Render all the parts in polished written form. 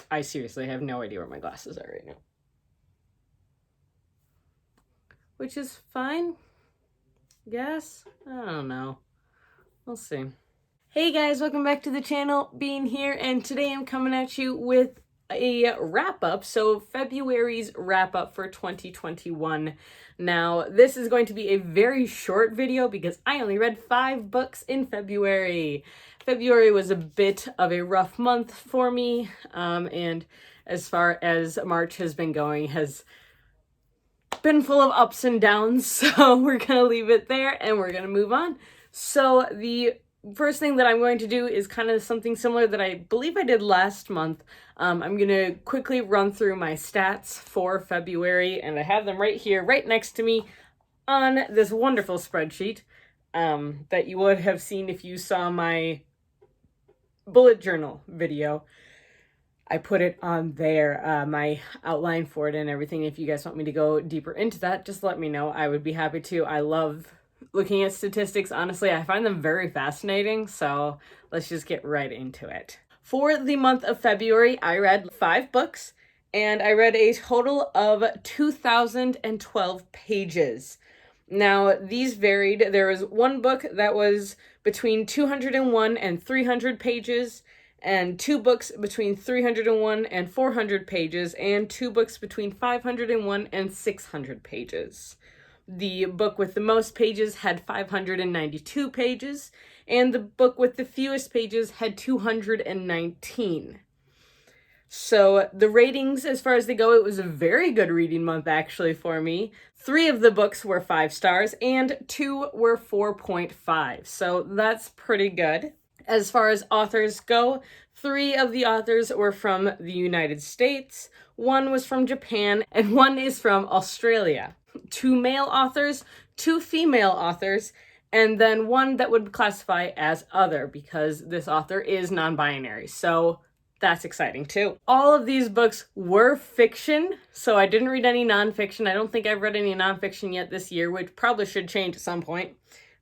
I seriously have no idea where my glasses are right now. Which is fine, I guess. I don't know. We'll see. Hey guys, welcome back to the channel, Bean here, and today I'm coming at you with a wrap-up, so February's wrap-up for 2021. Now, this is going to be a very short video because I only read 5 books in February. February was a bit of a rough month for me, and as far as March has been going, has been full of ups and downs, so we're gonna leave it there and we're gonna move on. So the first thing that I'm going to do is kind of something similar that I believe I did last month. I'm going to quickly run through my stats for February, and I have them right here, right next to me on this wonderful spreadsheet that you would have seen if you saw my bullet journal video. I put it on there, my outline for it and everything. If you guys want me to go deeper into that, just let me know. I would be happy to. I love looking at statistics. Honestly, I find them very fascinating, so let's just get right into it. For the month of February, I read 5 books, and I read a total of 2,012 pages. Now, these varied. There was one book that was between 201 and 300 pages, and 2 books between 301 and 400 pages, and 2 books between 501 and 600 pages. The book with the most pages had 592 pages, and the book with the fewest pages had 219. So the ratings, as far as they go, it was a very good reading month actually for me. 3 of the books were 5 stars, and 2 were 4.5, so that's pretty good. As far as authors go, 3 of the authors were from the United States, 1 was from Japan, and 1 is from Australia. 2 male authors, 2 female authors, and then 1 that would classify as other because this author is non-binary. So that's exciting too. All of these books were fiction, so I didn't read any nonfiction. I don't think I've read any nonfiction yet this year, which probably should change at some point.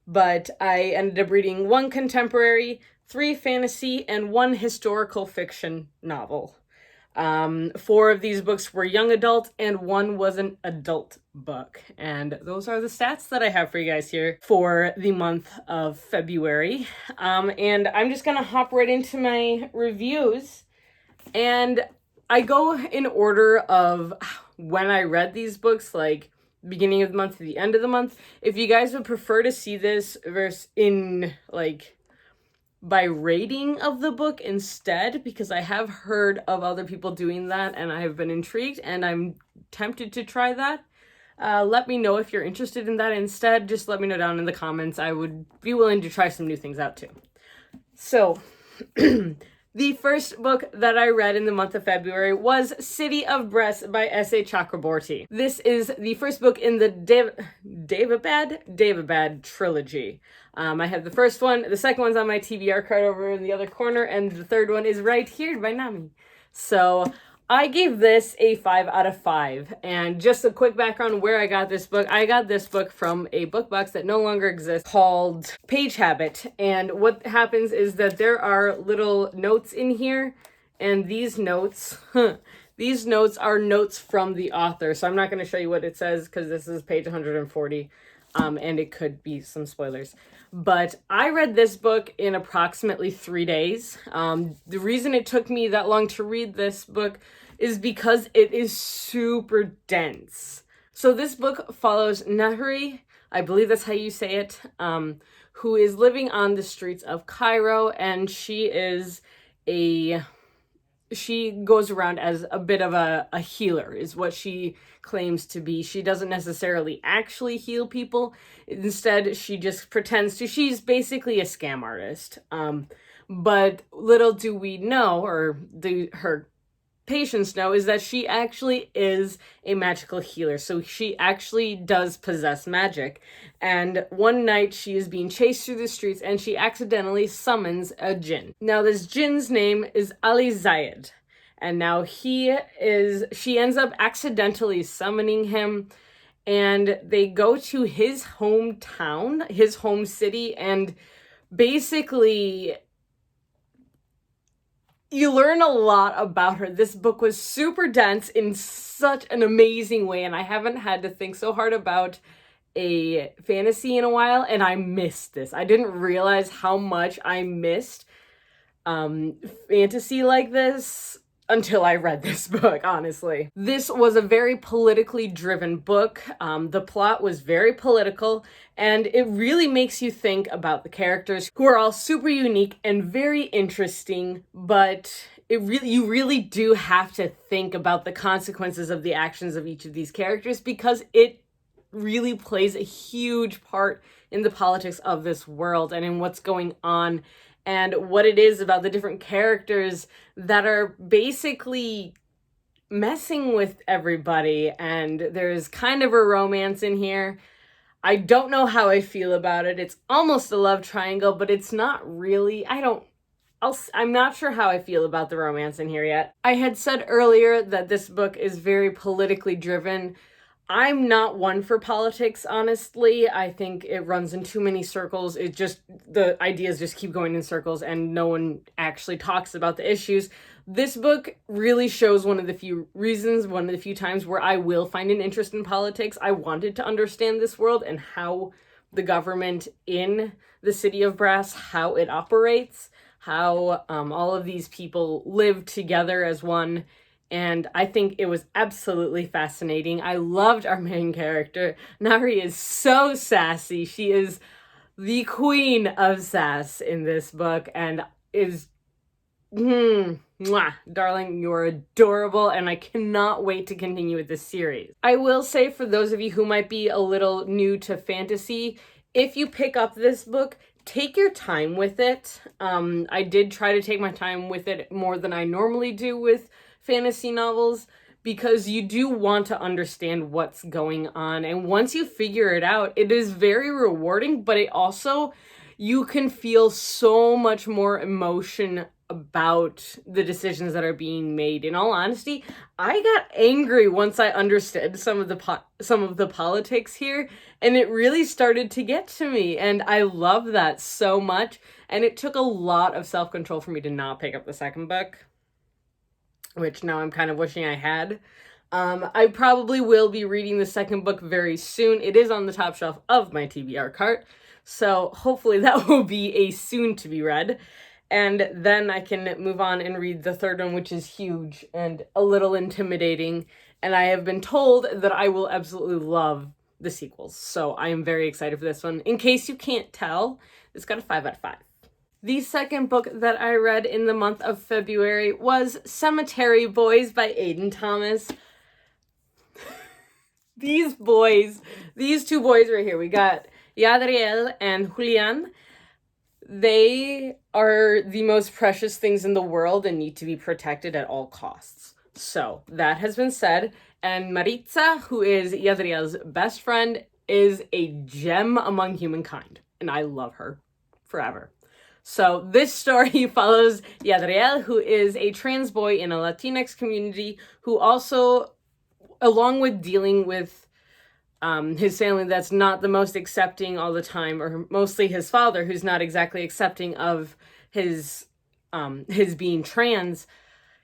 But I ended up reading 1 contemporary, 3 fantasy, and 1 historical fiction novel. 4 of these books were young adult, and 1 was an adult book. And those are the stats that I have for you guys here for the month of February. And I'm just gonna hop right into my reviews. And I go in order of when I read these books, like beginning of the month to the end of the month. If you guys would prefer to see this verse in like by rating of the book instead, because I have heard of other people doing that and I have been intrigued and I'm tempted to try that. Let me know if you're interested in that instead. Just let me know down in the comments. I would be willing to try some new things out too. So the first book that I read in the month of February was City of Breasts by S.A. Chakraborty. This is the first book in the Daevabad trilogy. I have the first one, the second one's on my TBR card over in the other corner, and the third one is right here by Nami. So I gave this a 5 out of 5. And just a quick background where I got this book. I got this book from a book box that no longer exists called Page Habit. And what happens is that there are little notes in here, and these notes, these notes are notes from the author. So I'm not going to show you what it says because this is page 140, and it could be some spoilers. But I read this book in approximately 3 days. The reason it took me that long to read this book is because it is super dense. So this book follows Nahri, I believe that's how you say it, who is living on the streets of Cairo, and she goes around as a bit of a healer, is what she claims to be. She doesn't necessarily actually heal people. Instead, she just pretends to. She's basically a scam artist. But little do we know, or her patients know, is that she actually is a magical healer. So she actually does possess magic. And one night she is being chased through the streets and she accidentally summons a djinn. Now this djinn's name is Ali Zayed. And now she ends up accidentally summoning him, and they go to his hometown, his home city, and basically you learn a lot about her. This book was super dense in such an amazing way, and I haven't had to think so hard about a fantasy in a while, and I missed this. I didn't realize how much I missed fantasy like this until I read this book, honestly. This was a very politically driven book. The plot was very political, and it really makes you think about the characters, who are all super unique and very interesting, but you really do have to think about the consequences of the actions of each of these characters, because it really plays a huge part in the politics of this world and in what's going on, and what it is about the different characters that are basically messing with everybody. And there's kind of a romance in here. I don't know how I feel about it. It's almost a love triangle, but it's not really. I'm not sure how I feel about the romance in here yet. I had said earlier that this book is very politically driven. I'm not one for politics, honestly. I think it runs in too many circles. The ideas just keep going in circles and no one actually talks about the issues. This book really shows one of the few times where I will find an interest in politics. I wanted to understand this world and how the government in the city of Brass, how it operates, how all of these people live together as one. And I think it was absolutely fascinating. I loved our main character. Nari is so sassy. She is the queen of sass in this book and is, darling, you're adorable, and I cannot wait to continue with this series. I will say, for those of you who might be a little new to fantasy, if you pick up this book, take your time with it. I did try to take my time with it more than I normally do with fantasy novels, because you do want to understand what's going on. And once you figure it out, it is very rewarding, but it also, you can feel so much more emotion about the decisions that are being made. In all honesty, I got angry once I understood some of the politics here, and it really started to get to me, and I love that so much. And it took a lot of self-control for me to not pick up the second book, which now I'm kind of wishing I had. I probably will be reading the second book very soon. It is on the top shelf of my TBR cart, so hopefully that will be a soon to be read. And then I can move on and read the third one, which is huge and a little intimidating. And I have been told that I will absolutely love the sequels. So I am very excited for this one. In case you can't tell, it's got a 5 out of 5. The second book that I read in the month of February was Cemetery Boys by Aiden Thomas. These two boys right here, we got Yadriel and Julian. They are the most precious things in the world and need to be protected at all costs. So that has been said. And Maritza, who is Yadriel's best friend, is a gem among humankind. And I love her forever. So this story follows Yadriel, who is a trans boy in a Latinx community, who also, along with dealing with his family that's not the most accepting all the time, or mostly his father, who's not exactly accepting of his being trans,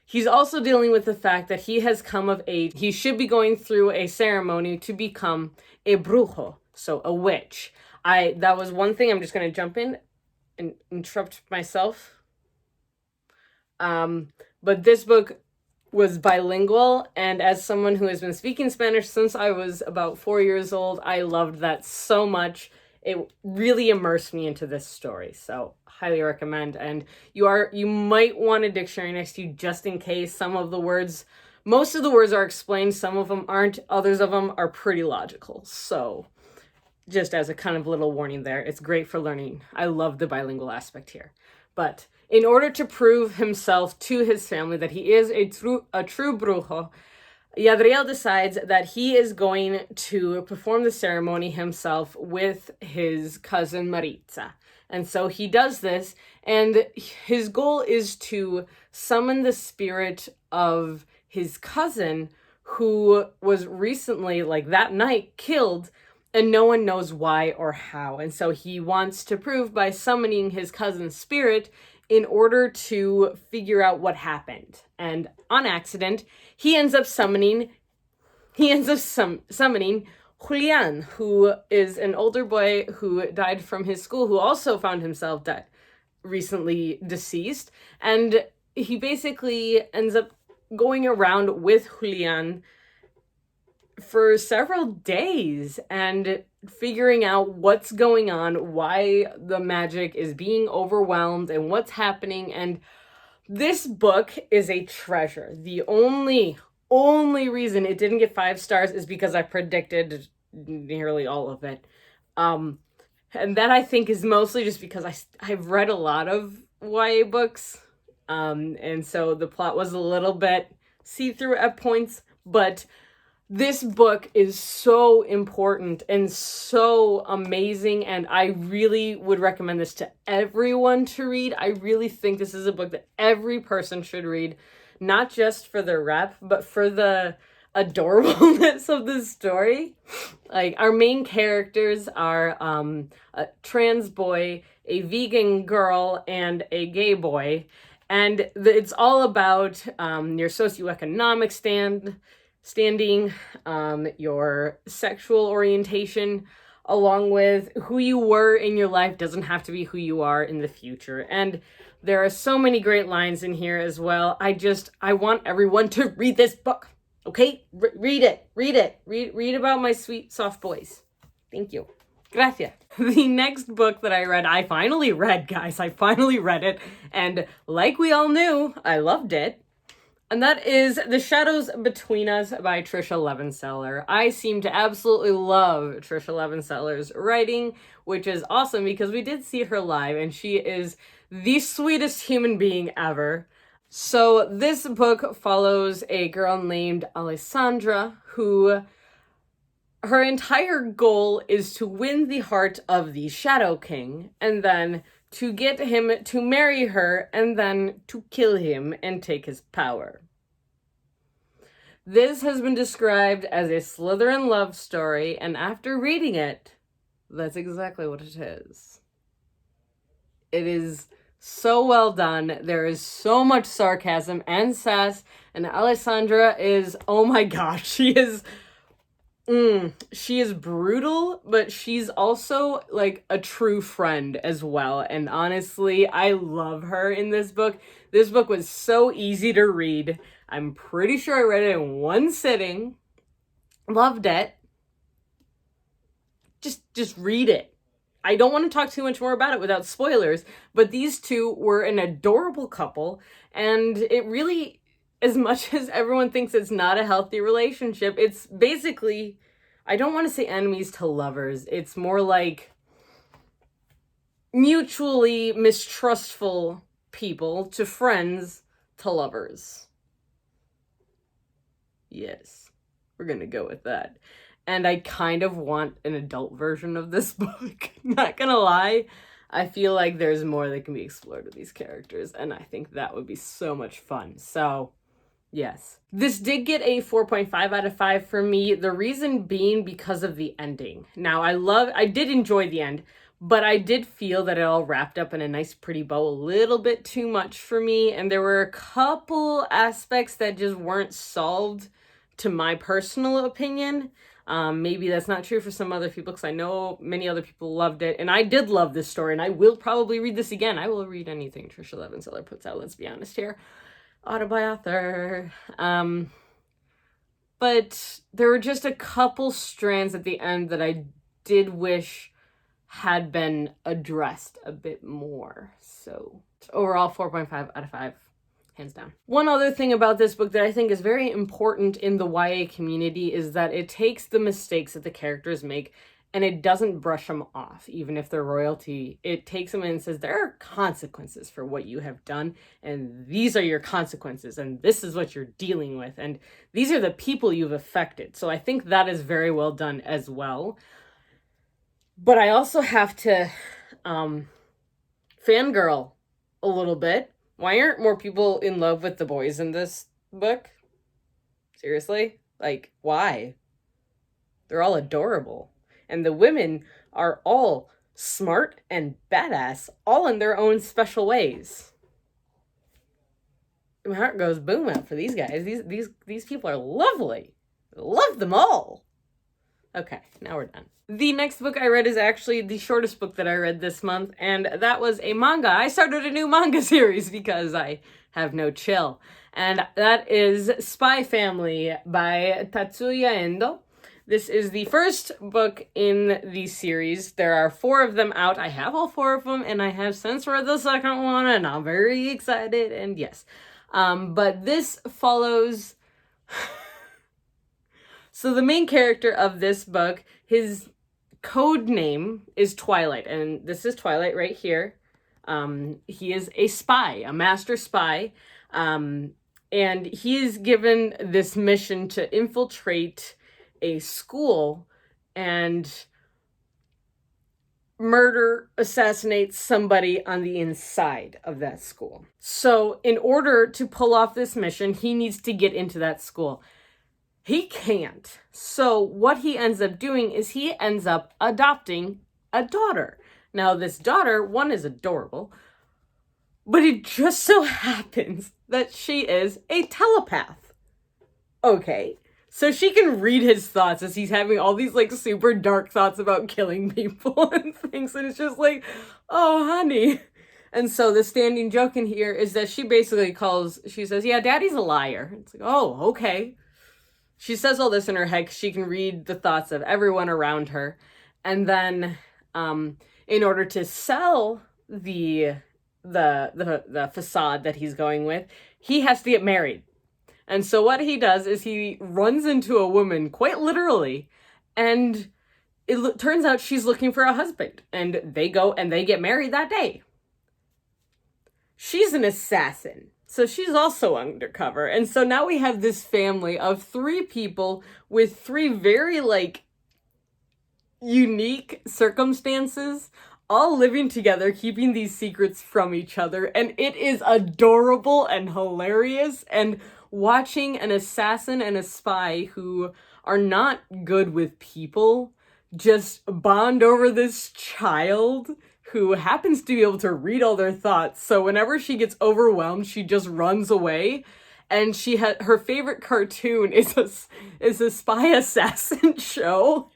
he's also dealing with the fact that he has come of age. He should be going through a ceremony to become a brujo, so a witch. That was one thing. I'm just going to jump in and interrupt myself. But this book was bilingual, and as someone who has been speaking Spanish since I was about 4 years old, I loved that so much. It really immersed me into this story, so highly recommend. And you might want a dictionary next to you just in case. Most of the words are explained, some of them aren't, others of them are pretty logical. So just as a kind of little warning there, it's great for learning. I love the bilingual aspect here. But in order to prove himself to his family that he is a true brujo, Yadriel decides that he is going to perform the ceremony himself with his cousin Maritza. And so he does this, and his goal is to summon the spirit of his cousin, who was recently, like that night, killed, and no one knows why or how. And so he wants to prove by summoning his cousin's spirit in order to figure out what happened. And on accident, he ends up summoning Julian, who is an older boy who died from his school, who also found himself recently deceased. And he basically ends up going around with Julian for several days and figuring out what's going on, why the magic is being overwhelmed, and what's happening. And this book is a treasure. The only reason it didn't get 5 stars is because I predicted nearly all of it. And that I think is mostly just because I've read a lot of YA books. And so the plot was a little bit see-through at points, but this book is so important and so amazing, and I really would recommend this to everyone to read. I really think this is a book that every person should read, not just for the rep, but for the adorableness of the story. Like, our main characters are a trans boy, a vegan girl, and a gay boy, and it's all about your socioeconomic standing, your sexual orientation, along with who you were in your life doesn't have to be who you are in the future. And there are so many great lines in here as well. I want everyone to read this book. Okay? Read it. Read about my sweet, soft boys. Thank you. Gracias. The next book that I read, I finally read, guys. I finally read it. And like we all knew, I loved it. And that is The Shadows Between Us by Trisha Levinseller. I seem to absolutely love Trisha Levenseller's writing, which is awesome because we did see her live and she is the sweetest human being ever. So this book follows a girl named Alessandra who her entire goal is to win the heart of the Shadow King and then to get him to marry her, and then to kill him and take his power. This has been described as a Slytherin love story, and after reading it, that's exactly what it is. It is so well done. There is so much sarcasm and sass, and Alessandra is, oh my gosh, she is brutal, but she's also like a true friend as well. And honestly, I love her in this book. This book was so easy to read. I'm pretty sure I read it in one sitting. Loved it. Just read it. I don't want to talk too much more about it without spoilers, but these two were an adorable couple, and it really, as much as everyone thinks it's not a healthy relationship, it's basically, I don't want to say enemies to lovers. It's more like mutually mistrustful people to friends to lovers. Yes, we're gonna go with that. And I kind of want an adult version of this book. Not gonna lie. I feel like there's more that can be explored with these characters, and I think that would be so much fun. So, yes. This did get a 4.5 out of 5 for me. The reason being because of the ending. Now, I did enjoy the end, but I did feel that it all wrapped up in a nice pretty bow a little bit too much for me, and there were a couple aspects that just weren't solved to my personal opinion. Maybe that's not true for some other people, because I know many other people loved it, and I did love this story, and I will probably read this again. I will read anything Trisha Levinseller puts out, let's be honest here. Autobiographer. But there were just a couple strands at the end that I did wish had been addressed a bit more. So overall, 4.5 out of 5. Hands down. One other thing about this book that I think is very important in the YA community is that it takes the mistakes that the characters make and it doesn't brush them off, even if they're royalty. It takes them in and says, there are consequences for what you have done, and these are your consequences, and this is what you're dealing with, and these are the people you've affected. So I think that is very well done as well. But I also have to fangirl a little bit. Why aren't more people in love with the boys in this book? Seriously? Like, why? They're all adorable. And the women are all smart and badass, all in their own special ways. my heart goes boom out for these guys. These people are lovely. Love them all. Okay, now we're done. The next book I read is actually the shortest book that I read this month, and that was a manga. I started a new manga series because I have no chill. And that is Spy Family by Tatsuya Endo. This is the first book in the series. There are 4 of them out. I have all 4 of them, and I have since read the second one, and I'm very excited, and yes. But this follows... So the main character of this book, his code name is Twilight, and this is Twilight right here. He is a spy, a master spy, and he is given this mission to infiltrate a school and assassinate somebody on the inside of that school. So in order to pull off this mission, he needs to get into that school. He can't. So what he ends up doing is he ends up adopting a daughter. Now this daughter, one, is adorable, but it just so happens that she is a telepath. Okay. So she can read his thoughts as he's having all these like super dark thoughts about killing people and things. And it's just like, oh, honey. And so the standing joke in here is that she basically she says, yeah, daddy's a liar. It's like, oh, okay. She says all this in her head because she can read the thoughts of everyone around her. And then in order to sell the facade that he's going with, he has to get married. And so what he does is he runs into a woman, quite literally, and it turns out she's looking for a husband. And they go and they get married that day. She's an assassin. So she's also undercover. And so now we have this family of 3 people with 3 very, like, unique circumstances, all living together, keeping these secrets from each other. And it is adorable and hilarious. And watching an assassin and a spy who are not good with people just bond over this child who happens to be able to read all their thoughts. So whenever she gets overwhelmed, she just runs away. And her favorite cartoon is a spy assassin show.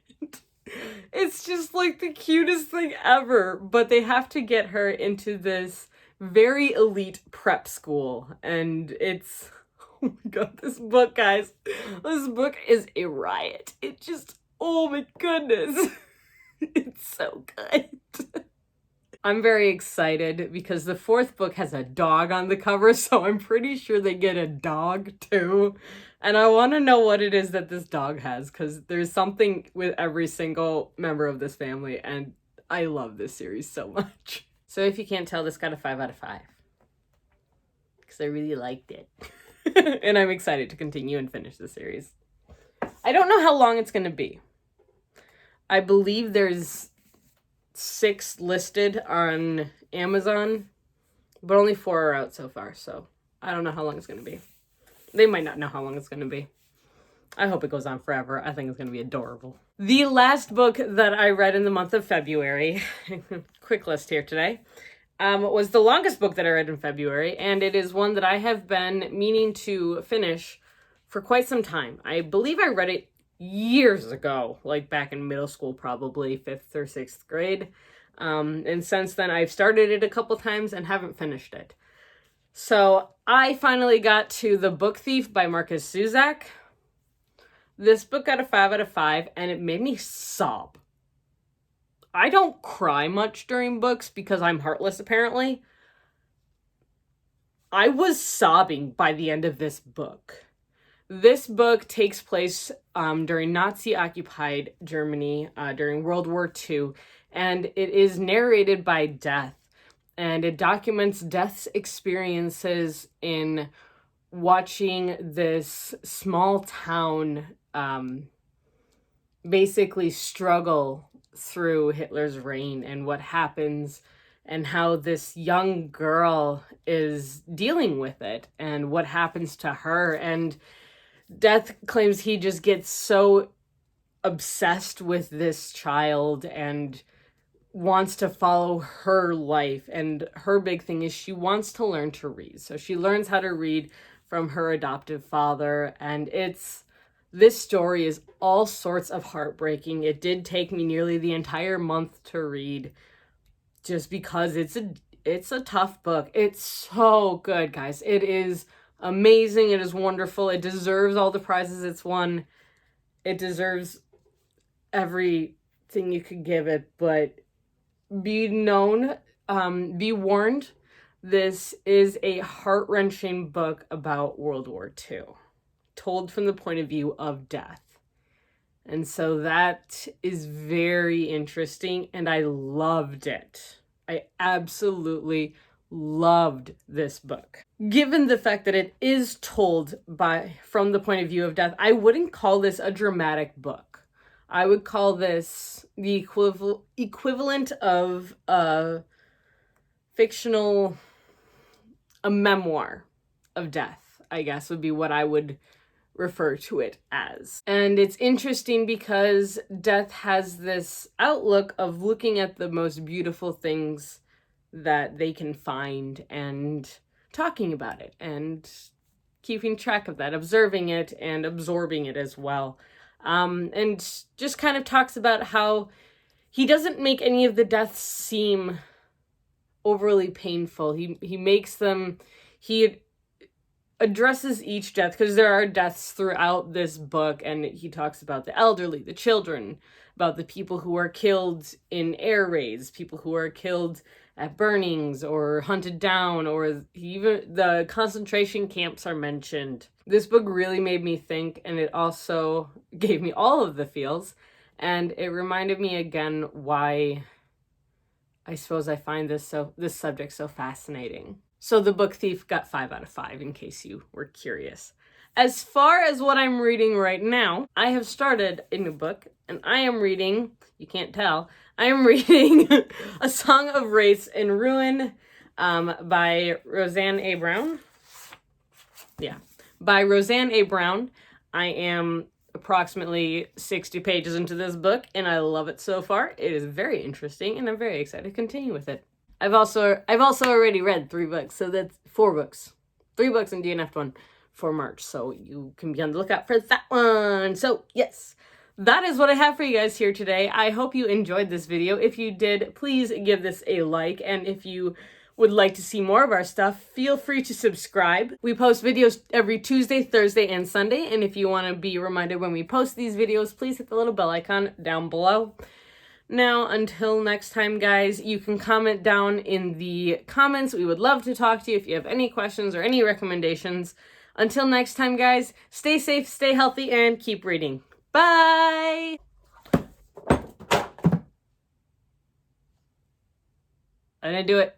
It's just like the cutest thing ever. But they have to get her into this very elite prep school. And it's, oh my god, this book, guys. This book is a riot. It just, oh my goodness. It's so good. I'm very excited because the 4th book has a dog on the cover, so I'm pretty sure they get a dog too. And I want to know what it is that this dog has, because there's something with every single member of this family, and I love this series so much. So if you can't tell, this got a 5 out of 5. Because I really liked it. And I'm excited to continue and finish the series. I don't know how long it's going to be. I believe there's 6 listed on Amazon, but only 4 are out so far, so I don't know how long it's going to be. They might not know how long it's going to be. I hope it goes on forever. I think it's going to be adorable. The last book that I read in the month of February, quick list here today, was the longest book that I read in February, and it is one that I have been meaning to finish for quite some time. I believe I read it years ago, like back in middle school, probably 5th or 6th grade. And since then, I've started it a couple times and haven't finished it. So I finally got to The Book Thief by Marcus Zusak. This book got a 5 out of 5, and it made me sob. I don't cry much during books because I'm heartless, apparently. I was sobbing by the end of this book. This book takes place during Nazi-occupied Germany during World War II, and it is narrated by Death, and it documents Death's experiences in watching this small town basically struggle through Hitler's reign and what happens and how this young girl is dealing with it and what happens to her. And Death claims he just gets so obsessed with this child and wants to follow her life, and her big thing is she wants to learn to read. So she learns how to read from her adoptive father, and this story is all sorts of heartbreaking. It did take me nearly the entire month to read, just because it's a tough book. It's so good, guys. It is amazing. It is wonderful. It deserves all the prizes it's won. It deserves everything you could give it, but be warned, this is a heart-wrenching book about World War II, told from the point of view of death. And so that is very interesting, and I loved it. I absolutely loved this book. Given the fact that it is told from the point of view of death, I wouldn't call this a dramatic book. I would call this the equivalent of a memoir of death, I guess, would be what I would refer to it as. And it's interesting because death has this outlook of looking at the most beautiful things that they can find and talking about it and keeping track of that, observing it and absorbing it as well. And just kind of talks about how he doesn't make any of the deaths seem overly painful. He addresses each death, because there are deaths throughout this book, and he talks about the elderly, the children, about the people who are killed in air raids, people who are killed at burnings or hunted down, or even the concentration camps are mentioned. This book really made me think, and it also gave me all of the feels, and it reminded me again why I suppose I find this subject so fascinating. So The Book Thief got 5 out of 5, in case you were curious. As far as what I'm reading right now, I have started a new book, and I am reading, you can't tell, I am reading A Song of Wraiths and Ruin by Roseanne A. Brown. Yeah, by Roseanne A. Brown. I am approximately 60 pages into this book, and I love it so far. It is very interesting, and I'm very excited to continue with it. I've also already read 3 books, so that's 4 books. 3 books in DNF 1 for March, so you can be on the lookout for that one. So yes, that is what I have for you guys here today. I hope you enjoyed this video. If you did, please give this a like, and if you would like to see more of our stuff, feel free to subscribe. We post videos every Tuesday, Thursday, and Sunday, and if you want to be reminded when we post these videos, please hit the little bell icon down below. Now, until next time, guys, you can comment down in the comments. We would love to talk to you if you have any questions or any recommendations. Until next time, guys, stay safe, stay healthy, and keep reading. Bye! I didn't do it.